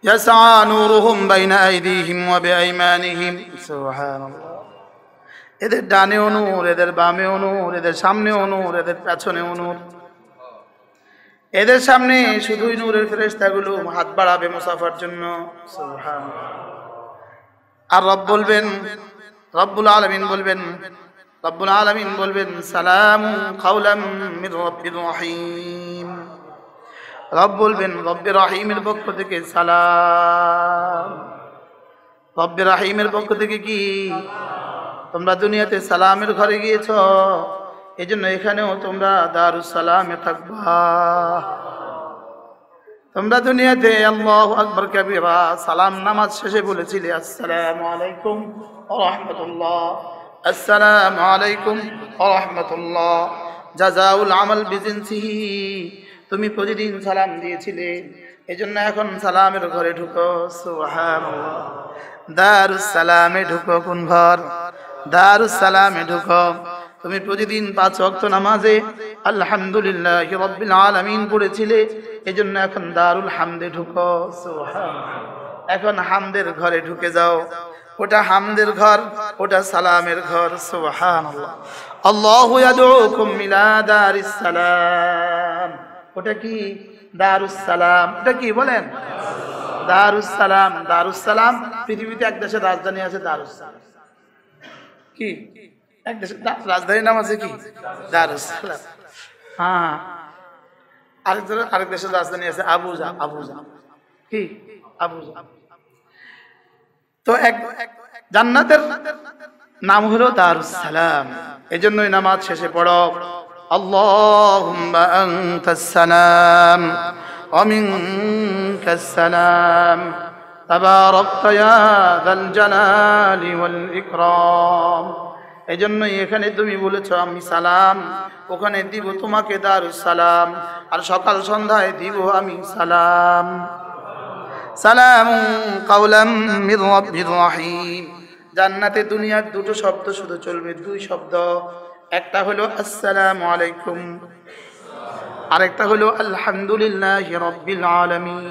ইয়াসআ নূরুহুম বাইনা আইদিহিম ওয়া বিআইমানিহিম। সুবহানাল্লাহ। এদের ডানেও নূর, এদের বামেও নূর, এদের সামনেও নূর, এদের পেছনেও নূর। এদের সামনে শুধুই নূরের ফেরেশতাগুলো হাত বাড়াবে মুসাফার জন্য। সুবহানাল্লাহ। আর রব বলবেন, রব্বুল আলামিন বলবেন, রব্বুল আলামিন বলবেন সালামুন কাওলাম মির রাব্বির রহিম। রব বলবেন রব্বে রহিমের পক্ষ থেকে সালাম। রব্বে রহিমের পক্ষ থেকে কি? তোমরা দুনিয়াতে সালামের ঘরে গিয়েছ, এই জন্য এখানেও তোমরা দারুস সালামে থাকবা। তোমরা দুনিয়াতে আল্লাহু আকবার কাবীরা সালাম নামাজ শেষে বলেছিলে আসসালামু আলাইকুম ওয়া রাহমাতুল্লাহ, আসসালামু আলাইকুম ওয়া রাহমাতুল্লাহ, জাযাউল আমাল বিজিনসিহি। তুমি প্রতিদিন সালাম দিয়েছিলে, এজন্য এখন সালামের ঘরে ঢুকো। সুবহানাল্লাহ। দারুস সালামে ঢুকো। কোন ঘর? দারুস সালামে ঢুকো। তুমি প্রতিদিন 5 ওয়াক্ত নামাজে আলহামদুলিল্লাহি রাব্বিল আলামিন পড়েছিলে, এজন্য এখন দারুল হামদে ঢুকো। সুবহানাল্লাহ। এখন হামদের ঘরে ঢুকে যাও। ওটা হামদের ঘর, ওটা সালামের ঘর। সুবহানাল্লাহ। আল্লাহু ইয়াদউকুম ইলা দারিস সালাম। ওটা কি? দারুস সালাম। ওটা কি বলেন? দারুস সালাম। দারুস সালাম। পৃথিবীতে এক দেশের রাজধানী আছে দারুস সালাম। কি? এক দেশের রাজধানীর নাম আছে কি? দারুস সালাম। হ্যাঁ। আরেক দেশের রাজধানী আছে আবুজা। আবুজা কি? আবুজা। তো এক জান্নাতের নাম হলো দারুস সালাম। এজন্যই নামাজ শেষে পড়ো আল্লাহুম্মা আনতাস সালাম ওয়া মিনকাস সালাম তাবারাকতা ইয়া যাল জালালি ওয়াল ইকরাম। এজন্যই এখানে তুমি বলেছো আমি সালাম, ওখানে দিব তোমাকে দারুস সালাম, আর সকাল সন্ধ্যায় দিব আমি সালাম। সালামুন কাওলাম মির রাব্বির রহিম। জান্নাতে দুনিয়ার দুটো শব্দ শুধু চলবে, 2 শব্দ। একটা হলো আসসালামু আলাইকুম, আরেকটা হলো আলহামদুলিল্লাহি রাব্বিল আলামিন।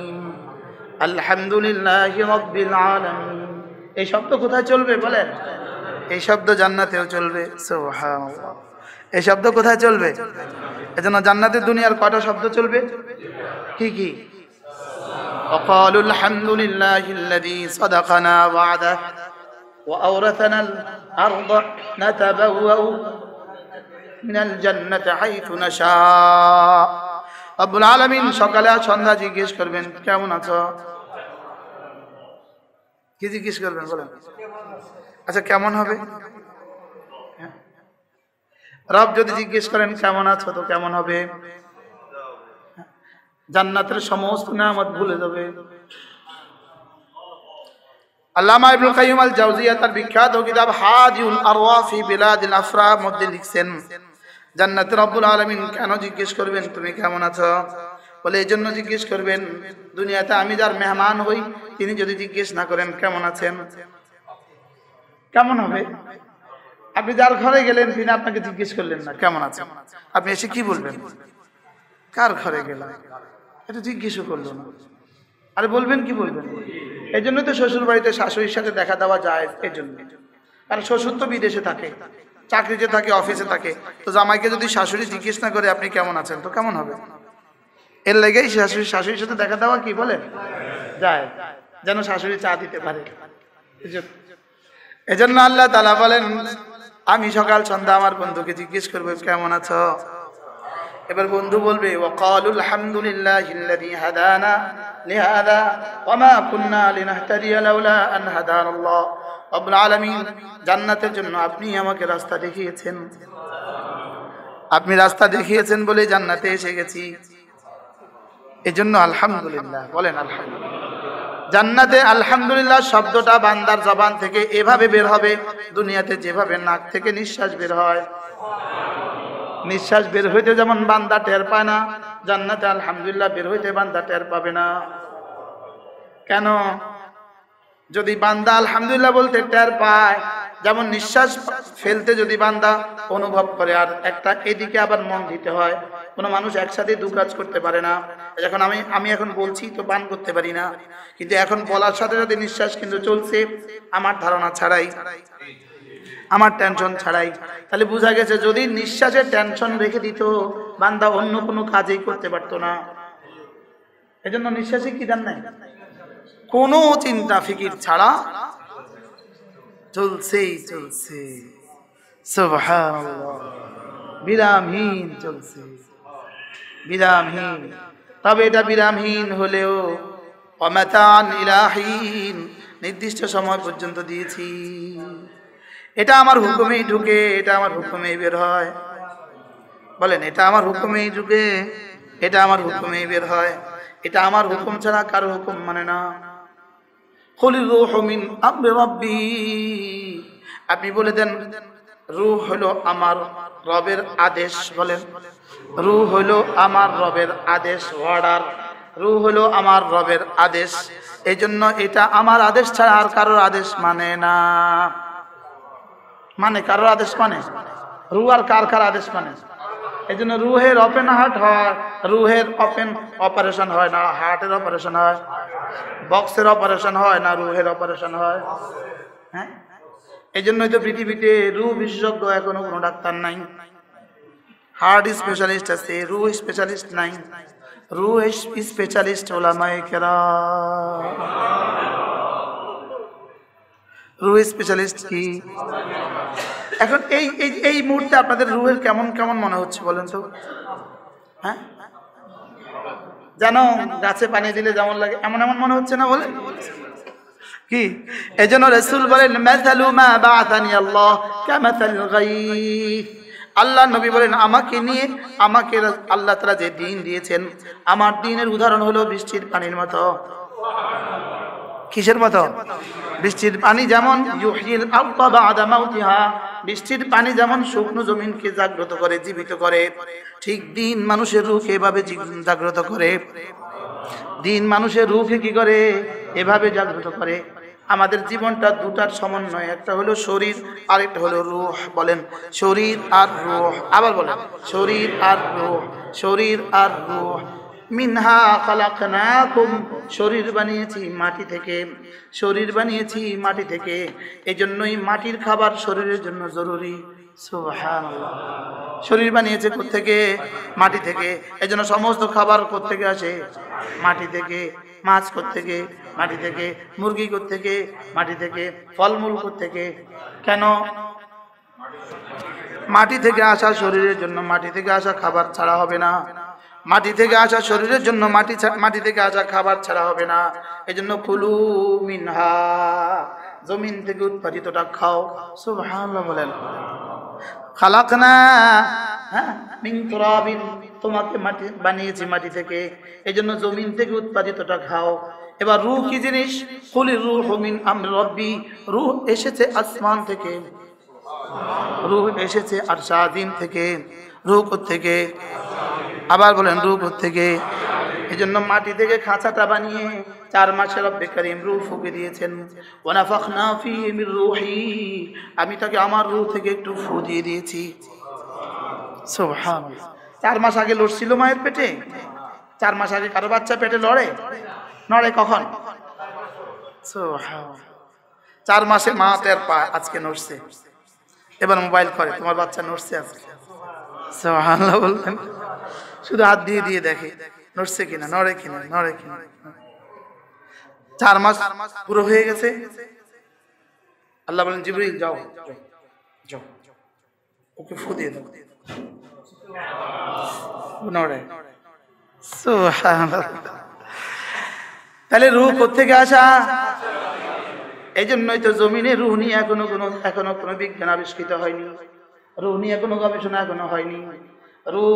আলহামদুলিল্লাহি রাব্বিল আলামিন। এই শব্দ কোথায় চলবে বলেন? এই শব্দ জান্নাতেও চলবে। সুবহানাল্লাহ। এই শব্দ কোথায় চলবে? এজন্য জান্নাতের দুনিয়ার কয়টা শব্দ চলবে? কি কি? وقالوا الحمد لله الذي صدقنا وعده وأورثنا الأرض نتبوأ من الجنة حيث نشاء। রব্বুল আলামিন সকালে আর সন্ধ্যা জিজ্ঞেস করবেন কেমন আছো? কি জিজ্ঞেস করবেন বলেন? আচ্ছা কেমন হবে? রব যদি জিজ্ঞেস করেন কেমন আছো, তো কেমন হবে? জান্নাতের সমস্ত নিয়ামত ভুলে যাবে। আল্লামা ইবনুল কাইয়্যিম আল জাওজিয়া তার বিখ্যাত কিতাব হাদিউল আরওয়াহ ফি বিলাদিল আফরাহ মধ্যে লিখছেন, জান্নাতে রব্বুল আলামিন কেন জিজ্ঞেস করবেন তুমি কেমন আছো? বলে এজন্য জিজ্ঞেস করবেন, দুনিয়াতে আমি যার মেহমান হই তিনি যদি জিজ্ঞেস না করেন কেমন আছেন, কেমন হবে? আপনি যার ঘরে গেলেন তিনি আপনাকে জিজ্ঞেস করলেন না কেমন আছেন, আপনি এসে কি বলবেন? কার ঘরে গেলাম, এটা জিজ্ঞেসও করলো না, আরে বলবেন কি বলবেন? এই জন্য তো শ্বশুর বাড়িতে শাশুড়ির সাথে দেখা দেওয়া যায়, এই জন্য। কারণ শ্বশুর তো বিদেশে থাকে, চাকরিতে থাকে, অফিসে থাকে, তো জামাইকে যদি শাশুড়ি জিজ্ঞেস না করে আপনি কেমন আছেন, তো কেমন হবে? এর লেগেই শাশুড়ির সাথে দেখা দেওয়া কি বলে যায়, যেন শাশুড়ি চা দিতে পারে। এজন্য আল্লাহ তাআলা বলেন আমি সকাল সন্ধ্যা আমার বন্ধুকে জিজ্ঞেস করবো কেমন আছো। এবার বন্ধু বলবে ওয়াকালুল হামদুলিল্লাহিল্লাযী হাদানা লিহাযা ওয়া মা কুন্না লিনাহতাদিয়া লাউলা আন হাদানাল্লাহ। রব্বুল আলামিন জান্নাতের জন্য আপনি আমাকে রাস্তা দেখিয়েছেন, আপনি রাস্তা দেখিয়েছেন বলে জান্নাতে এসে গেছি, এজন্য আলহামদুলিল্লাহ বলেন। আলহামদুলিল্লাহ। জান্নাতে আলহামদুলিল্লাহ শব্দটা বান্দার জবান থেকে এভাবে বের হবে, দুনিয়াতে যেভাবে নাক থেকে নিঃশ্বাস বের হয়, নিঃশ্বাস বের হইতে যেমন বান্দা টের পায় না, জান্নাতে আলহামদুলিল্লাহ বের হইতে বান্দা টের পাবে না। কেন? যদি বান্দা আলহামদুলিল্লাহ বলতে টের পায়, যেমন নিঃশ্বাস ফেলতে যদি বান্দা অনুভব করে, আর একটা এদিকে আবার মন দিতে হয়। কোনো মানুষ একসাথে দু কাজ করতে পারে না। যখন আমি এখন বলছি তো পান করতে পারি না, কিন্তু এখন বলার সাথে সাথে নিঃশ্বাস কিন্তু চলছে আমার ধারণা ছাড়াই, আমার টেনশন ছাড়াই। তাহলে বোঝা গেছে যদি নিঃশ্বাসের টেনশন রেখে দিত বান্দা অন্য কোনো কাজই করতে পারতো না। এজন্য নিঃশ্বাসে কি জান নাই, কোনো চিন্তা ফিকির ছাড়া চলছেই চলছে, সুবহানাল্লাহ, বিরামহীন চলছে, বিরামহীন। তবে এটা বিরামহীন হলেও অমাতান ইলাহীন, নির্দিষ্ট সময় পর্যন্ত দিয়েছি। এটা আমার হুকুমেই ঢুকে, এটা আমার হুকুমেই বের হয়। বলেন, এটা আমার হুকুমেই ঢুকে, এটা আমার হুকুমেই বের হয়। এটা আমার হুকুম ছাড়া কারো হুকুম মানে না। কুলির রূহু মিন আমরি রাব্বি, আপনি বলে দেন রূহ হলো আমার রবের আদেশ। বলেন, রূহ হলো আমার রবের আদেশ, অর্ডার। রূহ হলো আমার রবের আদেশ, এই জন্য এটা আমার আদেশ ছাড়া আর কারোর আদেশ মানে না। মানে কারোর আদেশ মানে, রূহ আর কার কার আদেশ মানে। এই জন্য রুহের ওপেন হার্ট হয়, রুহের ওপেন অপারেশন হয় না, হার্টের অপারেশন হয়। বক্সের অপারেশন হয় না, রুহের অপারেশন হয়। হ্যাঁ, এই জন্যই তো পৃথিবীতে রুহ বিশেষজ্ঞ এখনো কোনো ডাক্তার নাই। হার্ট স্পেশালিস্ট আছে, রুহ স্পেশালিস্ট নাই। রুহ স্পেশালিস্ট ওলামায়ে কেরাম। রুহ স্পেশালিস্ট কি? এখন এই মুহূর্তে আপনাদের রুহের কেমন কেমন মনে হচ্ছে বলেন তো? হ্যাঁ, জানো গাছে পানি দিলে যেমন লাগে এমন এমন মনে হচ্ছে না? বলেন কি? এজন্য রাসূল বলেন মাসালু মা বাআসানি আল্লাহ কামাসালিল গায়থ। আল্লাহ নবী বলেন আমাকে নিয়ে, আমাকে আল্লাহ তাআলা যে দ্বীন দিয়েছেন, আমার দ্বীনের উদাহরণ হলো বৃষ্টির পানির মতো। কিসের মতো? বৃষ্টির পানি যেমন ইউহিল আরদা বা'দা মাউতিহা, বৃষ্টির পানি যেমন শুকনো জমিনকে জাগ্রত করে, জীবিত করে, ঠিক দ্বীন মানুষের রূহকে এভাবে জাগ্রত করে। দ্বীন মানুষের রূহকে কি করে? এভাবে জাগ্রত করে। আমাদের জীবনটা দুটার সমন্বয়, একটা হলো শরীর আর একটা হলো রূহ। বলেন, শরীর আর রূহ। আবার বলেন, শরীর আর রূহ, শরীর আর রূহ। মিনহা খালাকনাকুম, শরীর বানিয়েছি মাটি থেকে, শরীর বানিয়েছি মাটি থেকে। এই জন্যই মাটির খাবার শরীরের জন্য জরুরি। সুবহানাল্লাহ। শরীর বানিয়েছে কোত্থেকে? মাটি থেকে। এই জন্য সমস্ত খাবার কোত্থেকে আসে? মাটি থেকে। মাছ কোত্থেকে? মাটি থেকে। মুরগি কোত্থেকে? মাটি থেকে। ফলমূল কোত্থেকে? কেন? মাটি থেকে আসা শরীরের জন্য মাটি থেকে আসা খাবার ছাড়া হবে না। মাটি থেকে আসা শরীরের জন্য মাটি থেকে আসা খাবার ছাড়া হবে না। এই জন্য কুলু মিনহা, জমিন থেকে উৎপাদিতটা খাও। সুবহানাল্লাহ বলেন। খালাকনা, হ্যাঁ, মিন তুরাবিন, তোমাকে মাটি বানিয়েছি মাটি থেকে, এই জন্য জমিন থেকে উৎপাদিতটা খাও। এবার রূহ কি জিনিস? কুলির রূহু মিন আমরি রাব্বি, রূহ এসেছে আসমান থেকে, রূহ এসেছে আরশ আযীম থেকে। রূহ থেকে, আবার বলেন রূহ থেকে। এই জন্য মাটি থেকে খাঁচাটা বানিয়ে 4 মাসে রব্বে কারীম রূহ ফুঁকে দিয়েছেন। ওয়া নাফাখনা ফীহি মির রূহি, আমি তাকে আমার রূহ থেকে একটু ফু দিয়ে দিয়েছি। সুবহানাল্লাহ। 4 মাস আগে লড়ছিল মায়ের পেটে? 4 মাস আগে কারো বাচ্চা পেটে লড়ে? নড়ে কখন? সুবহানাল্লাহ। 4 মাসে মা টের পায় আজকে নড়ছে, এবার মোবাইল করে তোমার বাচ্চা নড়ছে আজকে। সুবহানাল্লাহ বললেন। শুধু হাত দিয়ে দিয়ে দেখে নড়ছে কিনা, নড়ে কিনা, নড়ে কিনা। 4 মাস পুরো হয়ে গেছে। আল্লাহ বলেন জিবরিল যাও যাও, ওকে ফু দিয়ে দাও, নড়ে। সুবহানাল্লাহ। তাহলে রূহ কোত্থেকে আসা? এই জন্যই তো জমিনে রূহ নিয়ে এখনো কোনো বিজ্ঞান আবিষ্কৃত হয়নি। রূহ নিয়ে কোনো গবেষণা এখনো হয়নি। রূহ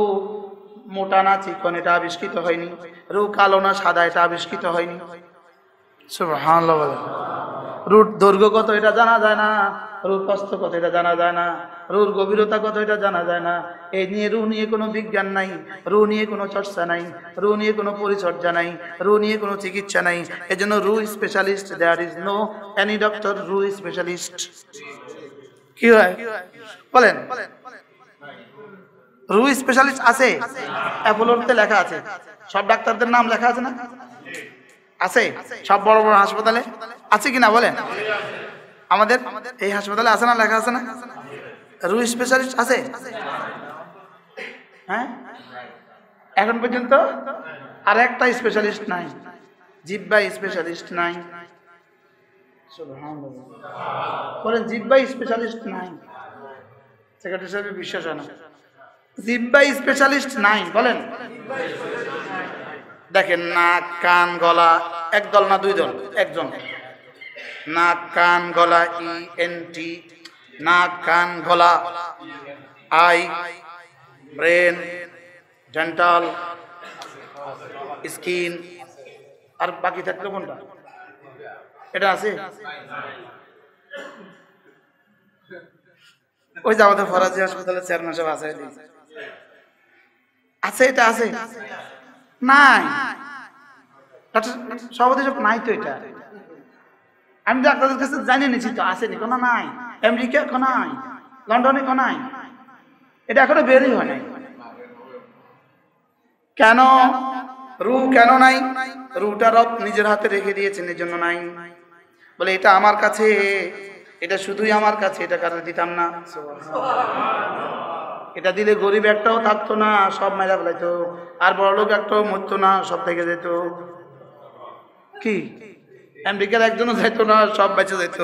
মোটা না চিকন এটা আবিষ্কৃত হয়নি। রূহ কালো না সাদা এটা আবিষ্কৃত হয়নি। সুবহানাল্লাহ। রূহ দৈর্ঘ্য কত এটা জানা যায় না, রূহ প্রস্থ কত এটা জানা যায় না, রূহর গভীরতা কত এটা জানা যায় না। এই নিয়ে রূহ নিয়ে কোনো বিজ্ঞান নাই, রূহ নিয়ে কোনো চর্চা নাই, রূহ নিয়ে কোনো পরিচর্যা নাই, রূহ নিয়ে কোনো চিকিৎসা নাই। এজন্য রূহ specialist, there is no any doctor রূহ স্পেশালিস্ট। কি হয় বলেন? রু স্পেশালিস্ট আছে, অ্যাপোলোতে লেখা আছে, সব ডাক্তারদের নাম লেখা আছে না? আছে, সব বড় বড় হাসপাতালে আছে কিনা বলেন? আমাদের এই হাসপাতালে আছে না, লেখা আছে না? রু স্পেশালিস্ট আছে। হ্যাঁ, এখন পর্যন্ত আর একটা স্পেশালিস্ট নাই, জিহ্বা স্পেশালিস্ট নাই। বলেন জিহ্বা স্পেশালিস্ট নাই। সেক্রেটারি সাহেবের বিশ্বাস হয় না, জিহ্বা স্পেশালিস্ট নাই। বলেন, দেখেন নাক কান গলা, একদল না দুই দল, একজন। নাক কান গলা ENT, নাক কান গলা আই, ব্রেন, ডেন্টাল, স্কিন, আর বাকি থাকলো কোনটা? এটা আছে ওই যে আমাদের ফরাজি হাসপাতালের চেয়ারম্যান সাহেব আছে, আছে এটা আছে নাই? সভাপতি সব নাই তো, এটা আমি ডাক্তারদের কাছে জানিয়ে নিচ্ছি তো, আসেনি কোনো নাই, আমেরিকা কোনো নাই, লন্ডনে কোনো নাই, এটা এখনো বেরই হয় নাই। কেন? রু কেন নাই? রুটা রব নিজের হাতে রেখে দিয়েছেন, এই জন্য নাই। বলে এটা আমার কাছে, এটা শুধুই আমার কাছে, এটা কারণে দিতাম না। এটা দিলে গরিব একটাও থাকতো না, সব মেলা ফেলাইতো, আর বড় লোক একটাও মরতো না, সব থেকে যেত। কি আমেরিকার একজনও যেত না, সব বেঁচে যেত,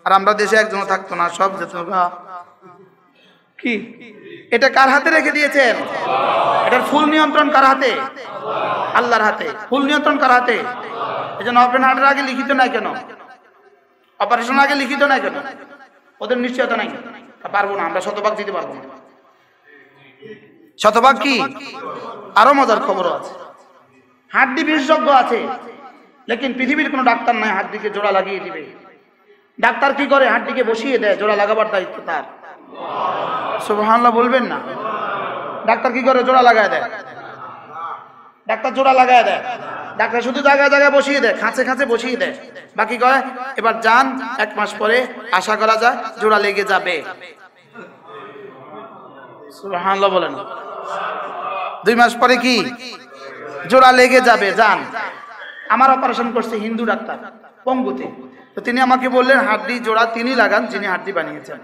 আর আমরা দেশে একজনও থাকতো না, সব যেত। কি এটা কার হাতে রেখে দিয়েছেন? এটার ফুল নিয়ন্ত্রণ কার হাতে? আল্লাহর হাতে। ফুল নিয়ন্ত্রণ কার হাতে? এই জন্য ওপেন হার্টের আগে লিখিত নাই কেন? অপারেশন আগে লিখিত নাই কেন? ওদের নিশ্চয়তা নাই, পারবো না, আমরা শতভাগ দিতে পারবো না। শতভাগ কি? আরো মজার খবরও আছে, হাড্ডি বিশেষজ্ঞ আছে, লেকিন পৃথিবীর কোনো ডাক্তার নাই হাড্ডিকে জোড়া লাগিয়ে দিবে। ডাক্তার কি করে? হাড্ডিকে বসিয়ে দেয়, জোড়া লাগাবার দায়িত্ব তার। সুবহানাল্লাহ বলবেন না? ডাক্তার কি করে? জোড়া লাগায় দেয়। ডাক্তার জোড়া লাগায় দেয়, ডাক্তার শুধু জায়গায় জায়গায় বসিয়ে দেয়, খাঁচে খাঁচে বসিয়ে দেয়, বাকি কয় এবার যান, 1 মাস পরে আশা করা যায় জোড়া লেগে যাবে। সুবহানাল্লাহ বলেন। 2 মাস পরে কি জোড়া লেগে যাবে, যান। আমার অপারেশন করছে হিন্দু ডাক্তার পঙ্গুতে, তো তিনি আমাকে বললেন হাড্ডি জোড়া তিনি লাগান যিনি হাড্ডি বানিয়েছেন।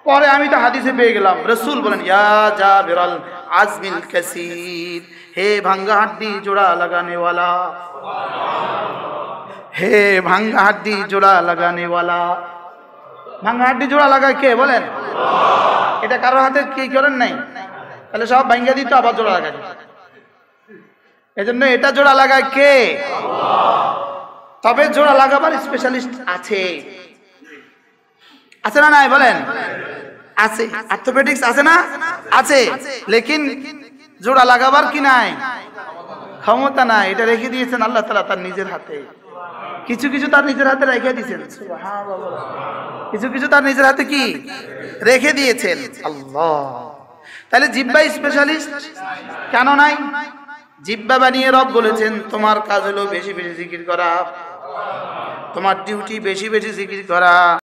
পরে আমি তো হাদিসে পেয়ে গেলাম, রাসূল বলেন ইয়া জাবিরাল আজমিল কাসীর, হে ভাঙ্গা হাড্ডি জোড়া লাগানে ওয়ালা, হে ভাঙ্গা হাড্ডি জোড়া লাগানে ওয়ালা। ভাঙ্গা হাড্ডি জোড়া লাগায় কে বলেন? এটা কারোর হাতে কি করেন নাই? তাহলে সব ভাঙ্গা দিত, আবার জোড়া লাগায়। এজন্য এটা জোড়া লাগায় কে? তবে জোড়া লাগাবার স্পেশালিস্ট আছে, আছে না নাই বলেন? আছে। অর্থোপেডিক্স আছে না? আছে, লেকিন জোড়া লাগাবার কি নাই? ক্ষমতা নাই। এটা রেখে দিয়েছেন আল্লাহ তাআলা তার নিজের হাতে। কিছু কিছু তার নিজের হাতে রেখে দিয়েছেন, সুবহানাল্লাহ। কিছু কিছু তার নিজের হাতে কি রেখে দিয়েছেন আল্লাহ। তাহলে জিহ্বা স্পেশালিস্ট কেন নাই? জিহ্বা বানিয়ে রব বলেছেন তোমার কাজ হলো বেশি বেশি জিকির করা, তোমার ডিউটি বেশি বেশি জিকির করা।